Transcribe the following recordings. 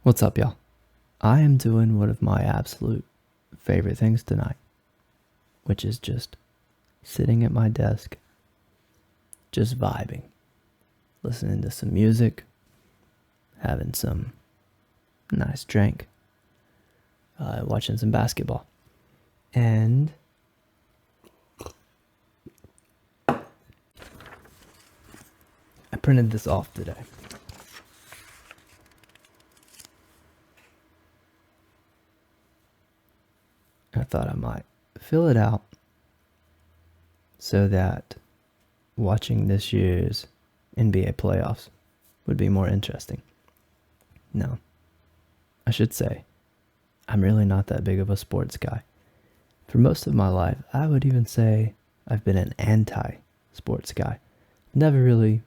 What's up, y'all? I am doing one of my absolute favorite things tonight, which is just sitting at my desk, just vibing, listening to some music, having some nice drink, watching some basketball. And I printed this off today. I thought I might fill it out so that watching this year's NBA playoffs would be more interesting. No, I should say, I'm really not that big of a sports guy. For most of my life, I would even say I've been an anti-sports guy. Never really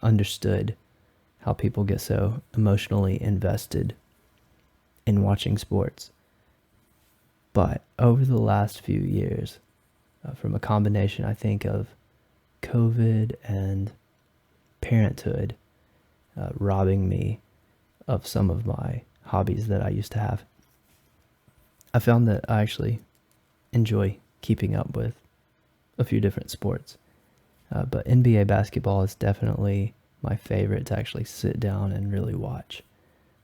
understood how people get so emotionally invested in watching sports. But over the last few years, from a combination, I think, of COVID and parenthood robbing me of some of my hobbies that I used to have, I found that I actually enjoy keeping up with a few different sports. But NBA basketball is definitely my favorite to actually sit down and really watch.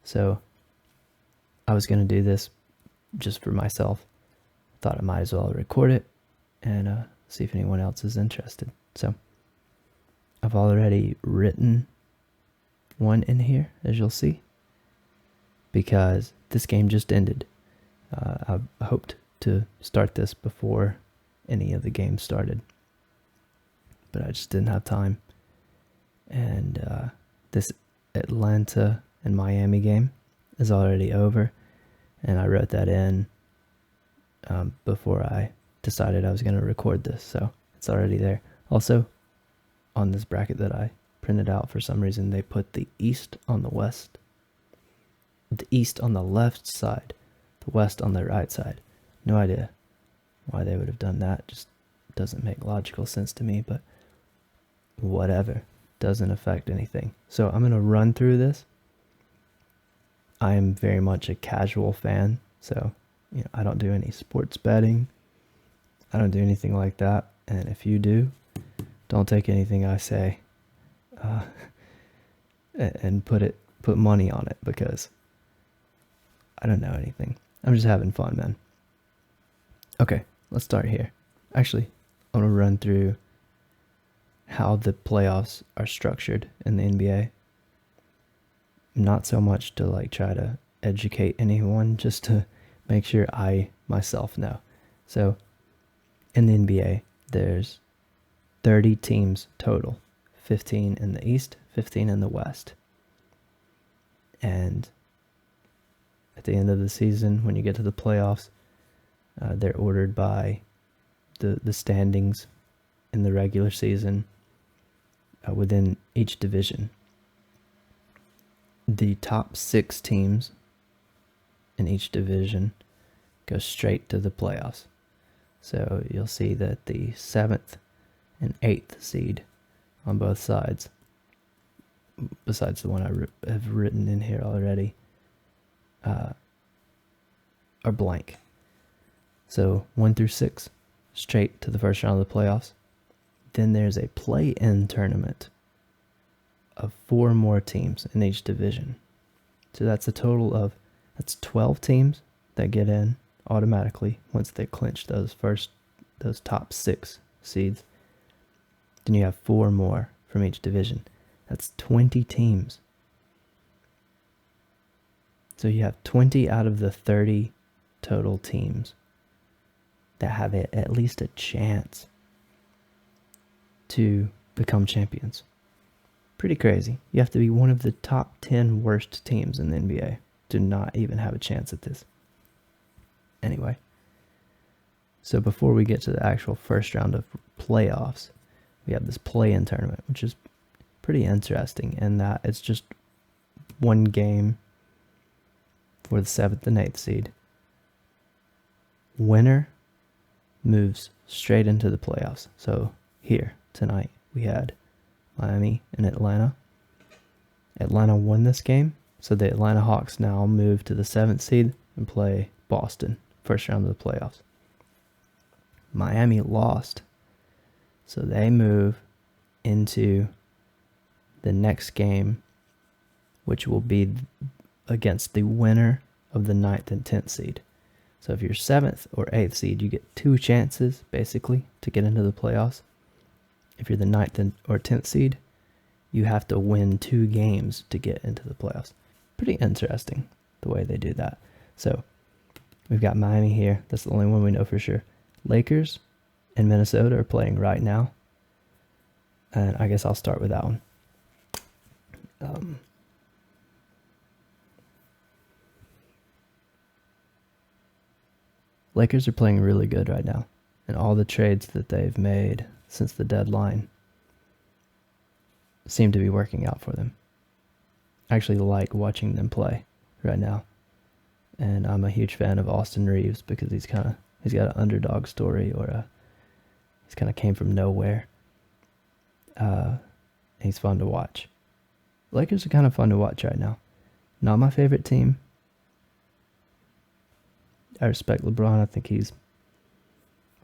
So I was going to do this just for myself. Thought I might as well record it and see if anyone else is interested. So I've already written one in here, as you'll see, because this game just ended. I hoped to start this before any of the games started, but I just didn't have time. And this Atlanta and Miami game is already over, and I wrote that in before I decided I was going to record this, so it's already there. Also, on this bracket that I printed out, for some reason they put the East on the West, the East on the left side, the West on the right side. No idea why they would have done that. Just doesn't make logical sense to me, but whatever. Doesn't affect anything. So I'm going to run through this. I am very much a casual fan, so I don't do any sports betting. I don't do anything like that. And if you do, don't take anything I say and put money on it, because I don't know anything. I'm just having fun, man. Okay, let's start here. Actually, I'm going to run through how the playoffs are structured in the NBA. Not so much to try to educate anyone, just to make sure I myself know. So in the NBA, there's 30 teams total, 15 in the East, 15 in the West. And at the end of the season, when you get to the playoffs, they're ordered by the standings in the regular season within each division. The top 6 teams in each division go straight to the playoffs. So you'll see that the 7th and 8th seed on both sides, besides the one I have written in here already, are blank. So 1 through 6, straight to the first round of the playoffs. Then there's a play-in tournament of 4 more teams in each division. So that's a total of 12 teams that get in automatically once they clinch those top 6 seeds. Then you have 4 more from each division. That's 20 teams. So you have 20 out of the 30 total teams that have at least a chance to become champions. Pretty crazy. You have to be one of the top 10 worst teams in the NBA to not even have a chance at this. Anyway, so before we get to the actual first round of playoffs, we have this play-in tournament, which is pretty interesting in that it's just one game for the 7th and 8th seed. Winner moves straight into the playoffs. So here tonight we had Miami and Atlanta. Atlanta won this game, So the Atlanta Hawks now move to the 7th seed and play Boston, first round of the playoffs. Miami lost, so they move into the next game, which will be against the winner of the 9th and 10th seed. So if you're 7th or 8th seed, you get 2 chances, basically, to get into the playoffs. If you're the 9th or 10th seed, you have to win 2 games to get into the playoffs. Pretty interesting the way they do that. So we've got Miami here. That's the only one we know for sure. Lakers and Minnesota are playing right now. And I guess I'll start with that one. Lakers are playing really good right now. And all the trades that they've made since the deadline seem to be working out for them. I actually like watching them play right now. And I'm a huge fan of Austin Reeves because he's got an underdog story, or he's kind of came from nowhere. He's fun to watch. Lakers are kind of fun to watch right now. Not my favorite team. I respect LeBron. I think he's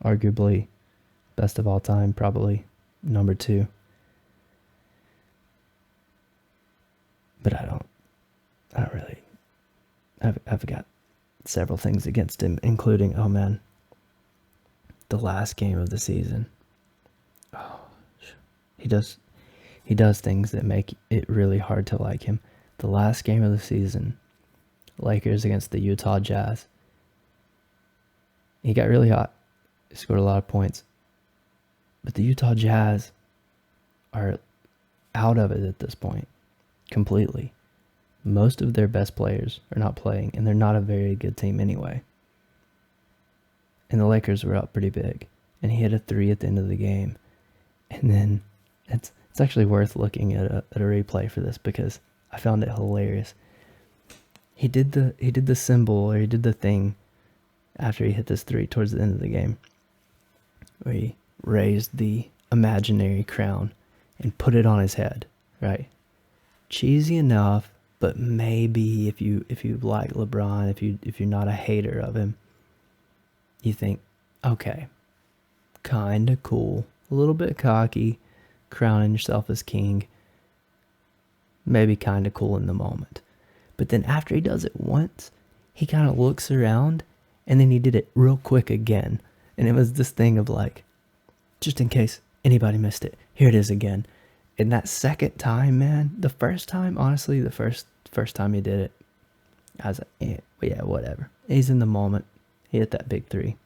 arguably best of all time, probably number 2. But I don't really. I've got several things against him, including, oh man, the last game of the season. Oh, he does things that make it really hard to like him. The last game of the season, Lakers against the Utah Jazz. He got really hot. He scored a lot of points. But the Utah Jazz are out of it at this point, completely. Most of their best players are not playing, and they're not a very good team anyway. And the Lakers were up pretty big, and he hit a 3 at the end of the game. And then it's actually worth looking at a replay for this because I found it hilarious. He did the symbol, or he did the thing after he hit this 3 towards the end of the game, where he raised the imaginary crown and put it on his head, right? Cheesy enough, but maybe if you like LeBron, if you're not a hater of him, you think, okay, kind of cool, a little bit cocky, crowning yourself as king, maybe kind of cool in the moment. But then after he does it once, he kind of looks around, and then he did it real quick again. And it was this thing of like, just in case anybody missed it, here it is again. And that second time, man, the first time, honestly, the first time he did it, I was like, yeah, whatever. He's in the moment. He hit that big 3.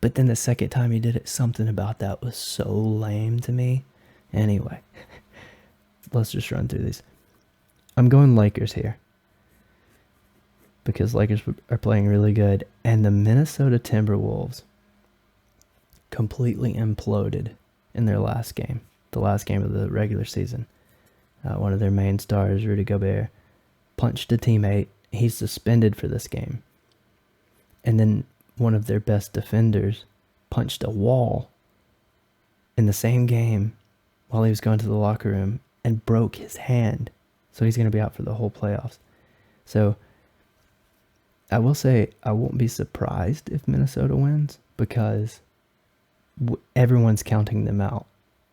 But then the second time he did it, something about that was so lame to me. Anyway, let's just run through these. I'm going Lakers here, because Lakers are playing really good, and the Minnesota Timberwolves completely imploded in their last game, the last game of the regular season. One of their main stars, Rudy Gobert, punched a teammate. He's suspended for this game. And then one of their best defenders punched a wall in the same game while he was going to the locker room and broke his hand. So he's going to be out for the whole playoffs. So I will say I won't be surprised if Minnesota wins, because everyone's counting them out.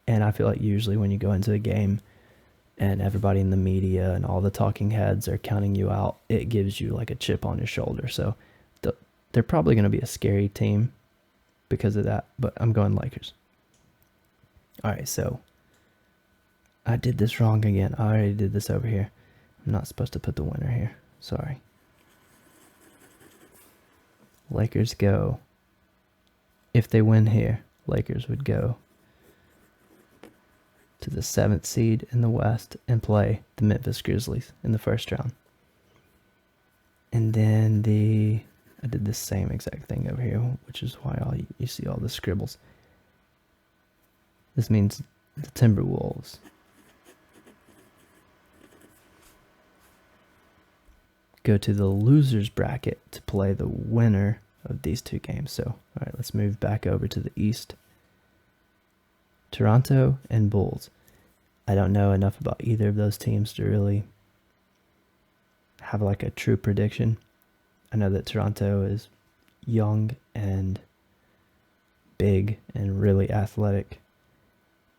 And I feel like usually when you go into a game and everybody in the media and all the talking heads are counting you out, it gives you like a chip on your shoulder. So they're probably going to be a scary team because of that, but I'm going Lakers. All right, so I did this wrong again. I already did this over here. I'm not supposed to put the winner here. Sorry. Lakers go. If they win here, Lakers would go to the 7th seed in the West and play the Memphis Grizzlies in the first round. And then I did the same exact thing over here, which is why you see all the scribbles. This means the Timberwolves go to the losers bracket to play the winner of these 2 games. So, all right, let's move back over to the East. Toronto and Bulls. I don't know enough about either of those teams to really have like a true prediction. I know that Toronto is young and big and really athletic.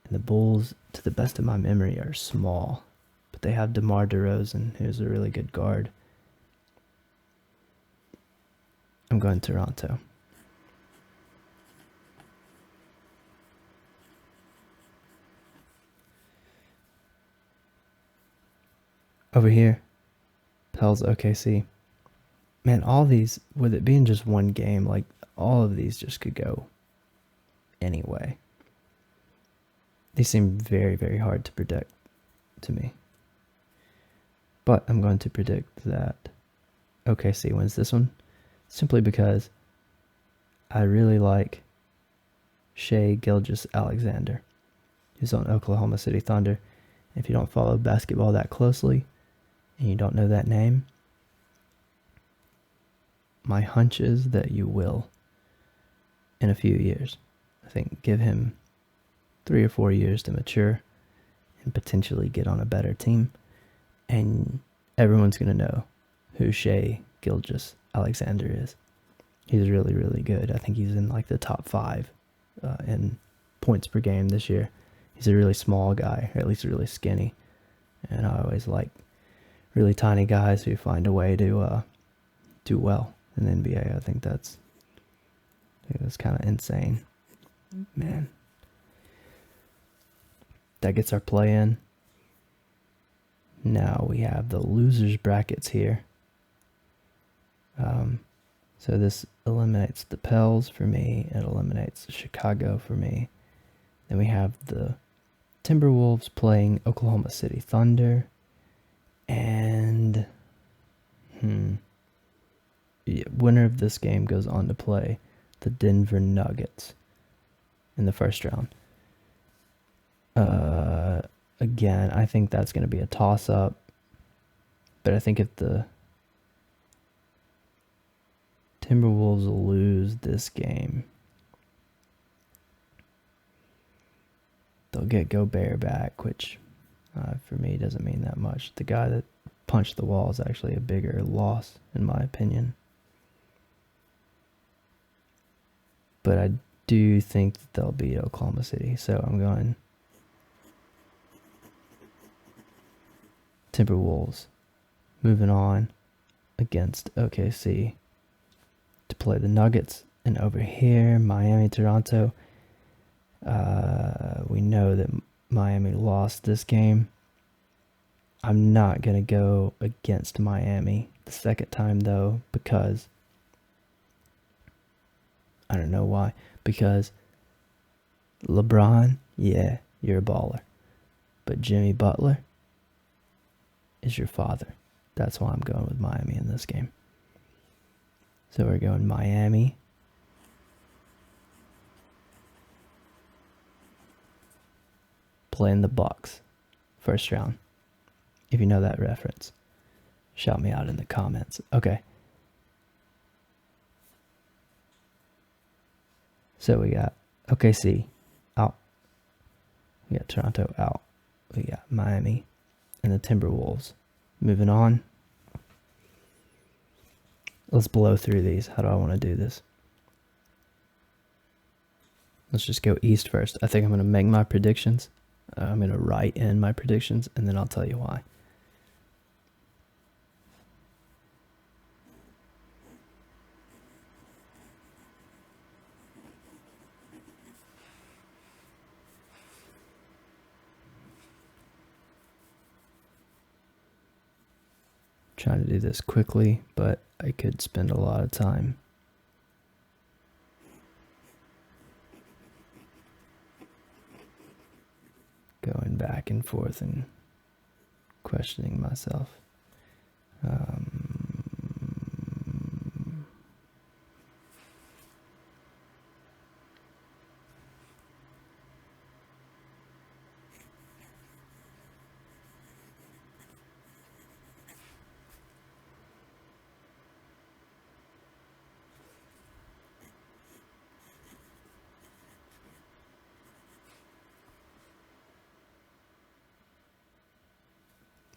And the Bulls, to the best of my memory, are small. But they have DeMar DeRozan, who's a really good guard. I'm going Toronto. Over here, Pels OKC. Man, all these, with it being just one game, like all of these just could go anyway. These seem very, very hard to predict to me. But I'm going to predict that OKC wins this one simply because I really like Shai Gilgeous-Alexander, who's on Oklahoma City Thunder. If you don't follow basketball that closely and you don't know that name, my hunch is that you will in a few years. I think give him 3 or 4 years to mature and potentially get on a better team, and everyone's going to know who Shai Gilgeous-Alexander is. He's really, really good. I think he's in like the top 5 in points per game this year. He's a really small guy, or at least really skinny, and I always like really tiny guys who find a way to do well in the NBA. I think that's kind of insane, man. That gets our play in. Now we have the losers brackets here. So this eliminates the Pels for me. It eliminates Chicago for me. Then we have the Timberwolves playing Oklahoma City Thunder. And winner of this game goes on to play the Denver Nuggets in the first round. Again, I think that's going to be a toss-up. But I think if the Timberwolves lose this game, they'll get Gobert back, which for me doesn't mean that much. The guy that punched the wall is actually a bigger loss, in my opinion. But I do think that they'll beat Oklahoma City, so I'm going Timberwolves. Moving on against OKC to play the Nuggets. And over here, Miami, Toronto. We know that Miami lost this game. I'm not going to go against Miami the second time, though, because I don't know why. Because LeBron, yeah, you're a baller. But Jimmy Butler is your father. That's why I'm going with Miami in this game. So we're going Miami. Playing the Bucks. First round. If you know that reference, shout me out in the comments. Okay. So we got OKC out. We got Toronto out. We got Miami and the Timberwolves. Moving on. Let's blow through these. How do I want to do this? Let's just go East first. I think I'm going to make my predictions. I'm going to write in my predictions, and then I'll tell you why. Trying to do this quickly, but I could spend a lot of time. Going back and forth and questioning myself.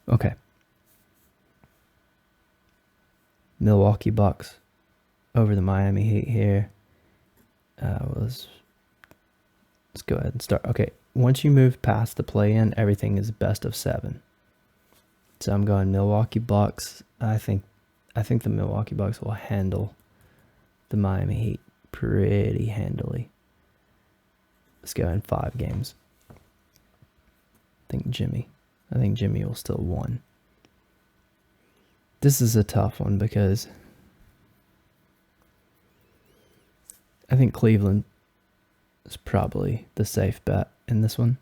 Okay. Milwaukee Bucks over the Miami Heat here. Let's go ahead and start. Okay, once you move past the play-in, everything is best of 7. So I'm going Milwaukee Bucks. I think the Milwaukee Bucks will handle the Miami Heat pretty handily. Let's go in 5 games. I think Jimmy will still win. This is a tough one because I think Cleveland is probably the safe bet in this one.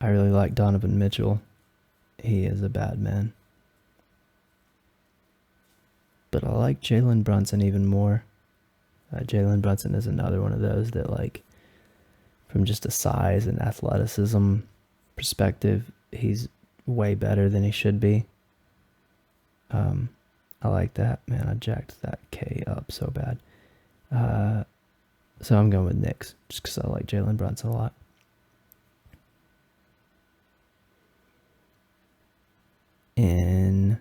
I really like Donovan Mitchell. He is a bad man. But I like Jalen Brunson even more. Jalen Brunson is another one of those that, like, from just a size and athleticism perspective, he's way better than he should be. I like that. Man, I jacked that K up so bad. So I'm going with Knicks, just because I like Jalen Brunson a lot. In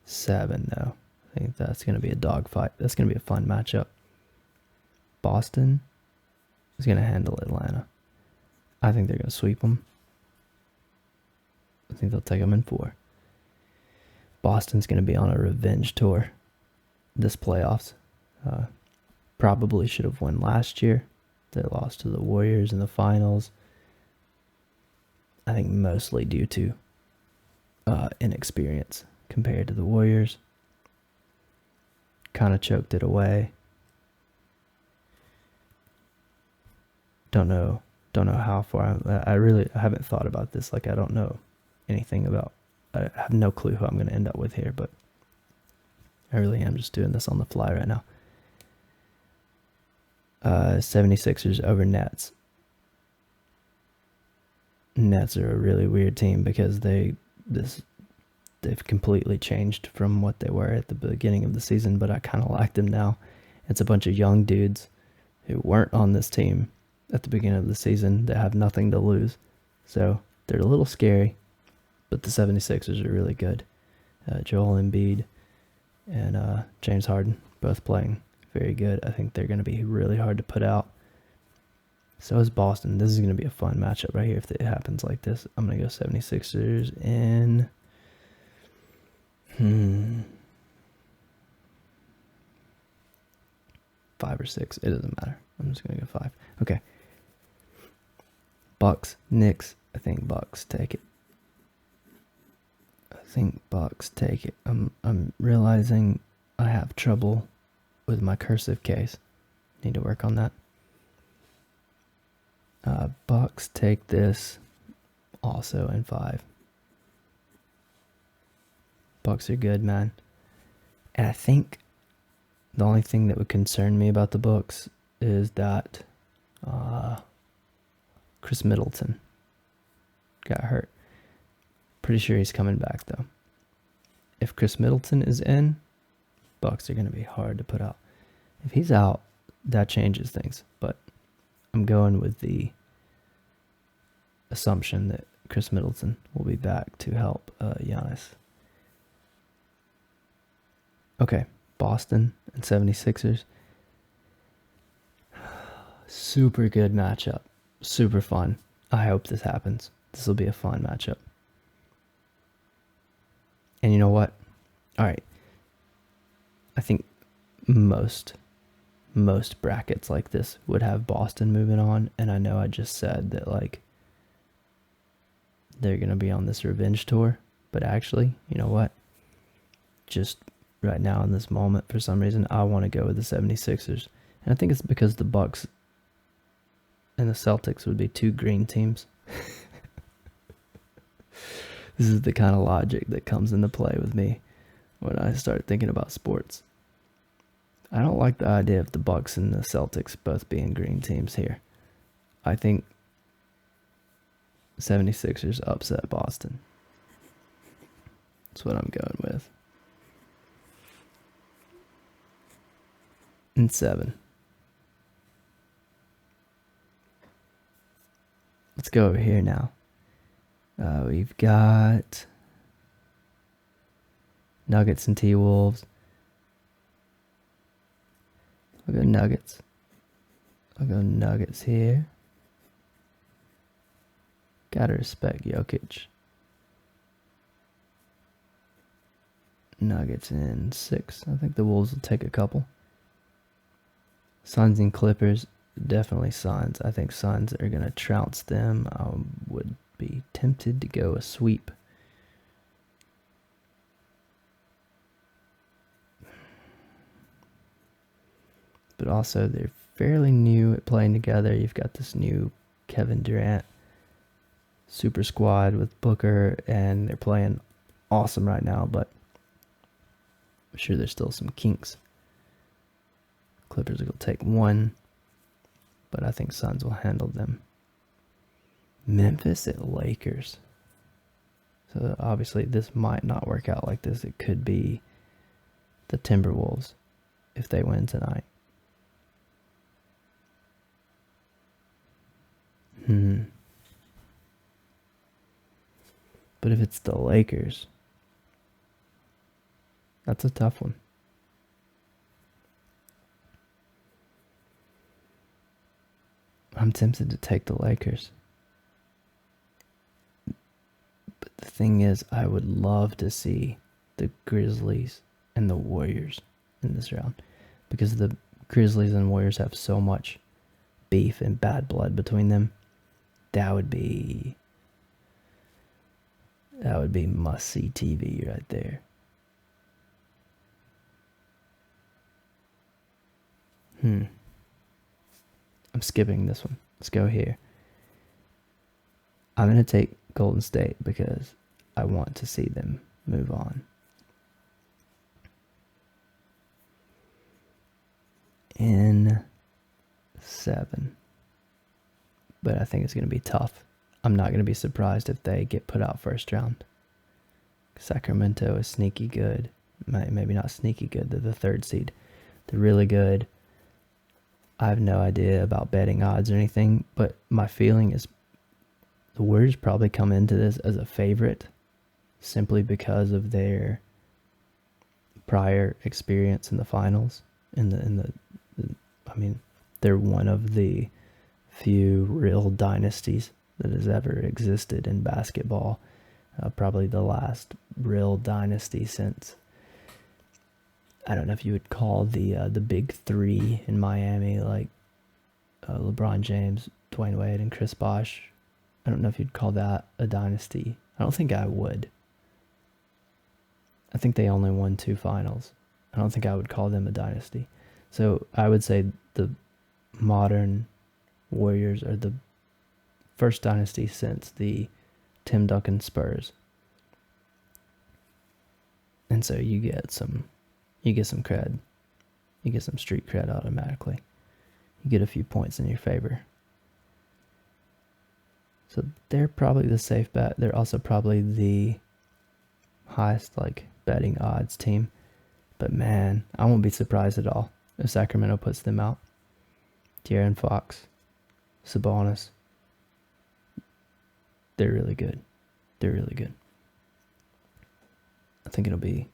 7, though, I think that's going to be a dogfight. That's going to be a fun matchup. Boston is going to handle Atlanta. I think they're going to sweep them. I think they'll take them in 4. Boston's going to be on a revenge tour this playoffs. Probably should have won last year. They lost to the Warriors in the finals. I think mostly due to inexperience compared to the Warriors. Kind of choked it away. Don't know how far. I haven't thought about this. Like, I don't know anything about. I have no clue who I'm going to end up with here, but I really am just doing this on the fly right now. 76ers over Nets. Nets are a really weird team because they've completely changed from what they were at the beginning of the season, but I kind of like them now. It's a bunch of young dudes who weren't on this team at the beginning of the season that have nothing to lose. So they're a little scary, but the 76ers are really good. Joel Embiid and James Harden both playing very good. I think they're going to be really hard to put out. So is Boston. This is going to be a fun matchup right here if it happens like this. I'm going to go 76ers in 5 or 6. It doesn't matter. I'm just going to go 5. Okay. Bucks, Knicks. I think Bucks take it. I'm realizing I have trouble with my cursive case. Need to work on that. Bucks take this also in 5. Bucks are good, man. And I think the only thing that would concern me about the Bucks is that Chris Middleton got hurt. Pretty sure he's coming back, though. If Chris Middleton is in, Bucks are going to be hard to put out. If he's out, that changes things. But I'm going with the assumption that Chris Middleton will be back to help Giannis. Okay, Boston and 76ers. Super good matchup. Super fun. I hope this happens. This will be a fun matchup. And you know what? All right. I think most brackets like this would have Boston moving on, and I know I just said that, like, they're going to be on this revenge tour, but actually, you know what? Just right now in this moment, for some reason, I want to go with the 76ers. And I think it's because the Bucks and the Celtics would be 2 green teams. This is the kind of logic that comes into play with me when I start thinking about sports. I don't like the idea of the Bucks and the Celtics both being green teams here. I think 76ers upset Boston. That's what I'm going with. In 7. Let's go over here now. We've got Nuggets and T-Wolves. I'll go Nuggets. I'll go Nuggets here. Gotta respect Jokic. Nuggets in 6. I think the Wolves will take a couple. Suns and Clippers, definitely Suns. I think Suns are going to trounce them. I would be tempted to go a sweep. But also, they're fairly new at playing together. You've got this new Kevin Durant super squad with Booker, and they're playing awesome right now, but I'm sure there's still some kinks. Clippers will take 1, but I think Suns will handle them. Memphis at Lakers. So obviously this might not work out like this. It could be the Timberwolves if they win tonight. But if it's the Lakers, that's a tough one. I'm tempted to take the Lakers. But the thing is, I would love to see the Grizzlies and the Warriors in this round. Because the Grizzlies and Warriors have so much beef and bad blood between them. That would be must-see TV right there. I'm skipping this one. Let's go here. I'm going to take Golden State because I want to see them move on. In 7. But I think it's going to be tough. I'm not going to be surprised if they get put out first round. Sacramento is sneaky good. Maybe not sneaky good. They're the 3rd seed. They're really good. I have no idea about betting odds or anything, but my feeling is the Warriors probably come into this as a favorite simply because of their prior experience in the finals. I mean, they're one of the few real dynasties that has ever existed in basketball. Probably the last real dynasty since, I don't know if you would call the big 3 in Miami, like LeBron James, Dwayne Wade, and Chris Bosh. I don't know if you'd call that a dynasty. I don't think I would. I think they only won 2 finals. I don't think I would call them a dynasty. So I would say the modern Warriors are the first dynasty since the Tim Duncan Spurs. And so you get some cred. You get some street cred automatically. You get a few points in your favor. So they're probably the safe bet. They're also probably the highest betting odds team. But man, I won't be surprised at all if Sacramento puts them out. De'Aaron Fox, Sabonis. They're really good. They're really good. I think it'll be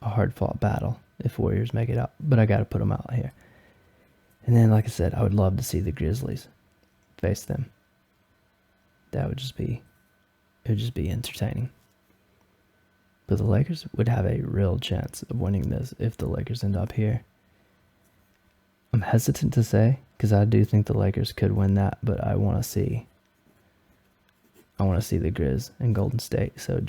a hard-fought battle if Warriors make it out. But I got to put them out here. And then, like I said, I would love to see the Grizzlies face them. That would just be entertaining. But the Lakers would have a real chance of winning this if the Lakers end up here. I'm hesitant to say because I do think the Lakers could win that, but I want to see the Grizz and Golden State. So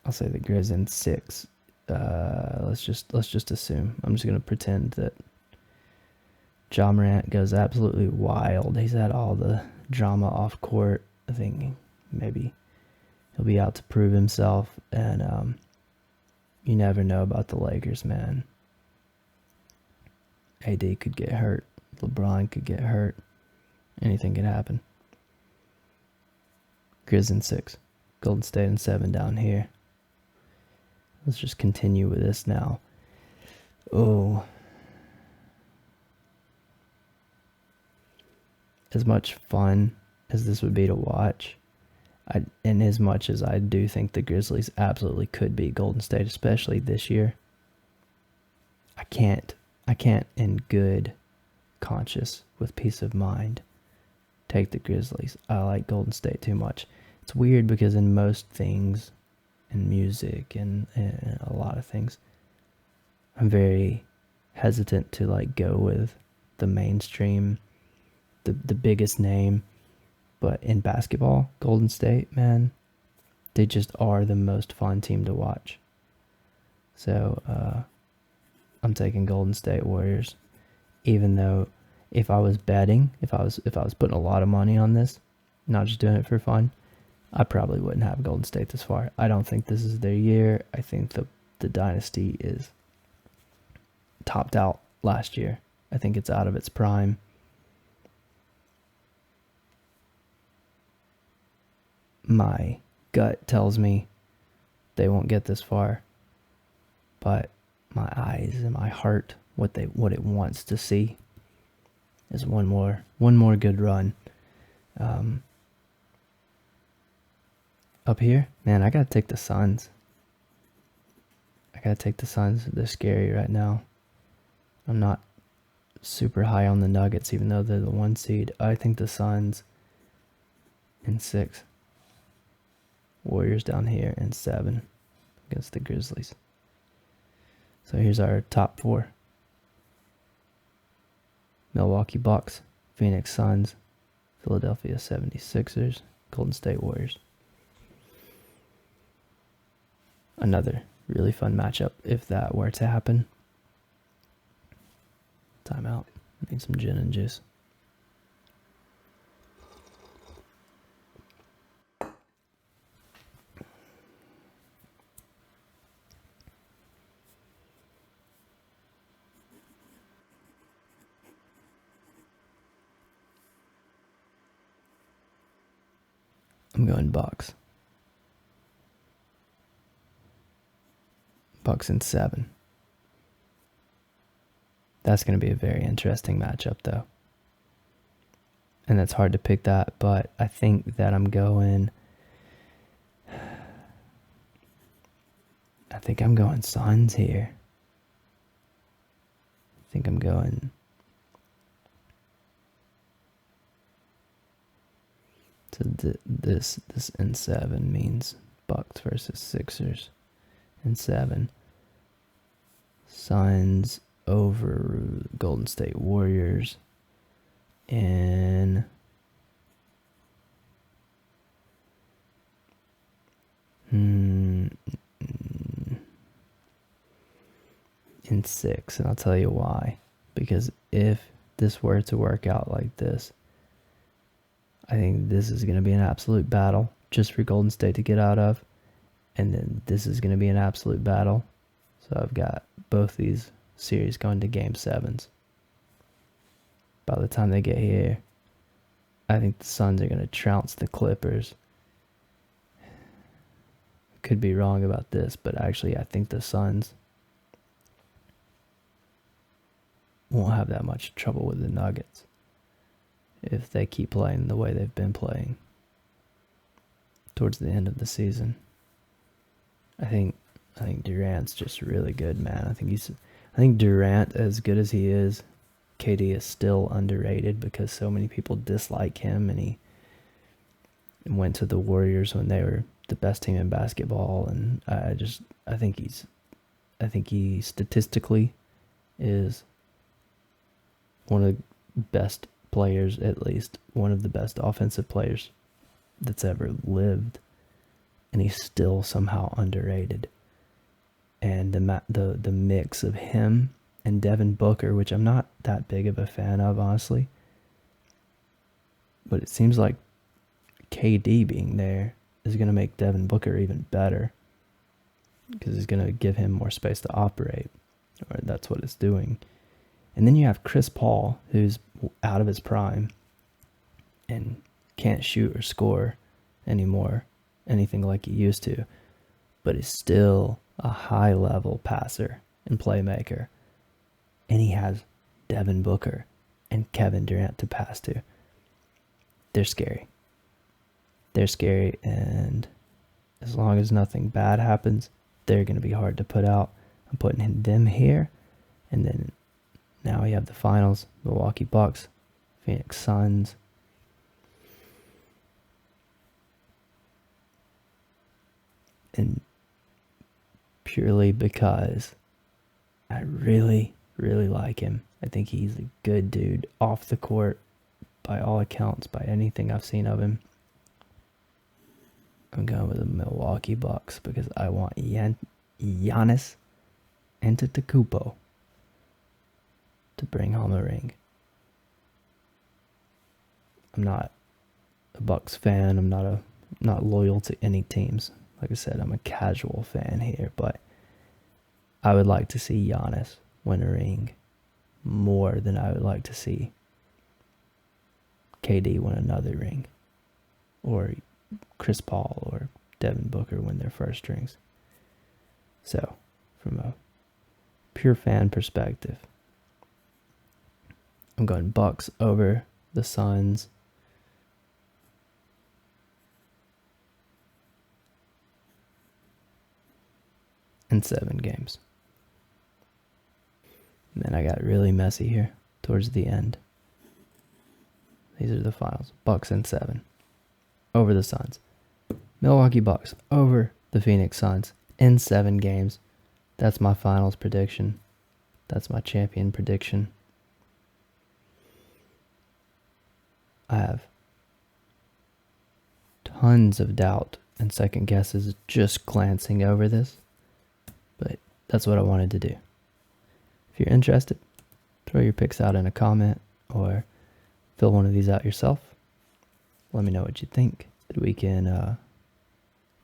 I'll say the Grizz in 6. Let's just assume. I'm just gonna pretend that Ja Morant goes absolutely wild. He's had all the drama off court. I think maybe he'll be out to prove himself, and you never know about the Lakers, man. AD could get hurt. LeBron could get hurt. Anything could happen. Grizz in 6. Golden State in 7 down here. Let's just continue with this now. Oh. As much fun as this would be to watch, And as much as I do think the Grizzlies absolutely could beat Golden State, especially this year, I can't in good conscience with peace of mind take the Grizzlies. I like Golden State too much. It's weird because in most things, in music and a lot of things, I'm very hesitant to like go with the mainstream, the biggest name. But in basketball, Golden State, man, they just are the most fun team to watch. So I'm taking Golden State Warriors, even though if I was betting, if I was putting a lot of money on this, not just doing it for fun, I probably wouldn't have Golden State this far. I don't think this is their year. I think the dynasty is topped out last year. I think it's out of its prime. My gut tells me they won't get this far, but my eyes and my heart, what it wants to see, is one more good run. Up here, man, I gotta take the Suns. They're scary right now. I'm not super high on the Nuggets, even though they're the 1 seed. I think the Suns in 6. Warriors down here in 7 against the Grizzlies. So here's our top 4. Milwaukee Bucks, Phoenix Suns, Philadelphia 76ers, Golden State Warriors. Another really fun matchup if that were to happen. Timeout. Need some gin and juice. I'm going Bucks. Bucks in 7. That's going to be a very interesting matchup, though. And it's hard to pick that, but I think that I'm going Suns here. I think I'm going so this in 7 means Bucks versus Sixers in 7. Suns over Golden State Warriors in in 6, and I'll tell you why. Because if this were to work out like this, I think this is going to be an absolute battle just for Golden State to get out of, and then this is going to be an absolute battle. So I've got both these series going to game 7s. By the time they get here, I think the Suns are going to trounce the Clippers. Could be wrong about this, but actually I think the Suns won't have that much trouble with the Nuggets if they keep playing the way they've been playing towards the end of the season. I think Durant's just really good, man. I think Durant, as good as he is, KD is still underrated because so many people dislike him, and he went to the Warriors when they were the best team in basketball, and I think he statistically is one of the best players, at least one of the best offensive players that's ever lived, and he's still somehow underrated. And the mix of him and Devin Booker, which I'm not that big of a fan of, honestly, but it seems like KD being there is going to make Devin Booker even better because it's going to give him more space to operate, or that's what it's doing. And then you have Chris Paul, who's out of his prime and can't shoot or score anymore, anything like he used to, but is still a high-level passer and playmaker. And he has Devin Booker and Kevin Durant to pass to. They're scary. They're scary, and as long as nothing bad happens, they're going to be hard to put out. I'm putting them here, and then now we have the finals: Milwaukee Bucks, Phoenix Suns. And purely because I really, really like him. I think he's a good dude off the court, by all accounts, by anything I've seen of him. I'm going with the Milwaukee Bucks because I want Giannis Antetokounmpo to bring home a ring. I'm not a Bucks fan. I'm not loyal to any teams. Like I said, I'm a casual fan here, but I would like to see Giannis win a ring more than I would like to see KD win another ring, or Chris Paul or Devin Booker win their first rings. So, from a pure fan perspective, I'm going Bucks over the Suns. In 7 games. And then I got really messy here towards the end. These are the finals. Bucks in 7. Over the Suns. Milwaukee Bucks over the Phoenix Suns in 7 games. That's my finals prediction. That's my champion prediction. I have tons of doubt and second guesses just glancing over this. But that's what I wanted to do. If you're interested, throw your picks out in a comment or fill one of these out yourself. Let me know what you think, that we can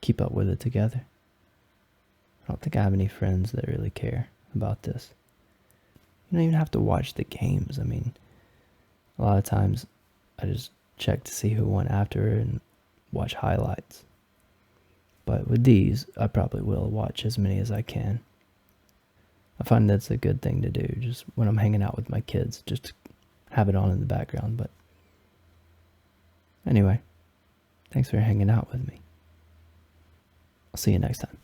keep up with it together. I don't think I have any friends that really care about this. You don't even have to watch the games. I mean, a lot of times I just check to see who won after and watch highlights. But with these, I probably will watch as many as I can. I find that's a good thing to do, just when I'm hanging out with my kids, just to have it on in the background. But anyway, thanks for hanging out with me. I'll see you next time.